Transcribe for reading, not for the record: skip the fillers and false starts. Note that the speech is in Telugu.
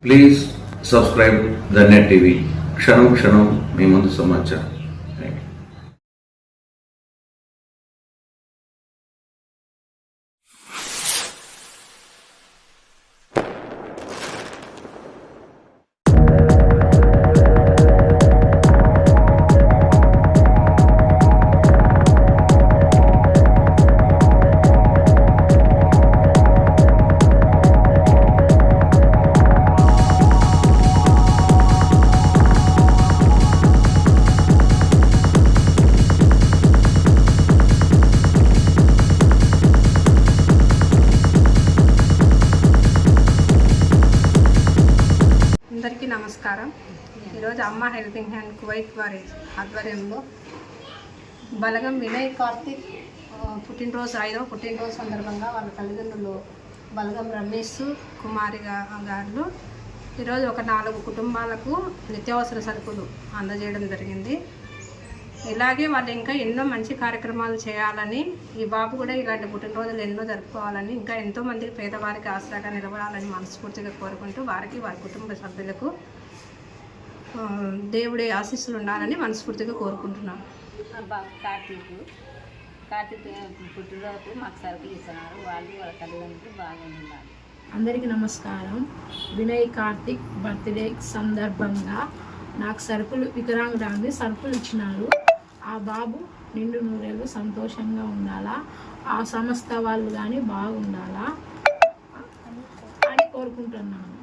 Please subscribe the net TV. క్షణం క్షణం మీ ముందు సమాచారం. అందరికీ నమస్కారం. ఈరోజు అమ్మ హెల్పింగ్ హ్యాండ్ కువైట్ వారి ఆధ్వర్యంలో బలగం వినయ్ కార్తిక్ ఐదవ పుట్టినరోజు సందర్భంగా వాళ్ళ తల్లిదండ్రులు బలగం రమేష్ కుమారి గారు ఈరోజు ఒక 4 కుటుంబాలకు నిత్యావసర సరుకులు అందజేయడం జరిగింది. ఇలాగే వాళ్ళు ఇంకా ఎన్నో మంచి కార్యక్రమాలు చేయాలని, ఈ బాబు కూడా ఇలాంటి పుట్టినరోజులు ఎన్నో జరుపుకోవాలని, ఇంకా ఎంతోమందికి పేదవారికి ఆసరాగా నిలబడాలని మనస్ఫూర్తిగా కోరుకుంటూ వారికి వారి కుటుంబ సభ్యులకు దేవుడి ఆశీస్సులు ఉండాలని మనస్ఫూర్తిగా కోరుకుంటున్నాను. కార్తీక్ పుట్టినరోజు మాకు సరుకులు ఇస్తున్నారు. వాళ్ళు వాళ్ళ తల్లిదండ్రులు బాగా ఉండాలి. అందరికీ నమస్కారం. వినయ్ కార్తిక్ బర్త్డే సందర్భంగా నాకు వికలాంగురానికి సరుకులు ఇచ్చినారు. ఆ బాబు నిండు నూరేళ్ళు సంతోషంగా ఉండాలా, ఆ సంస్థ వాళ్ళు కానీ బాగుండాలా అని కోరుకుంటున్నాను.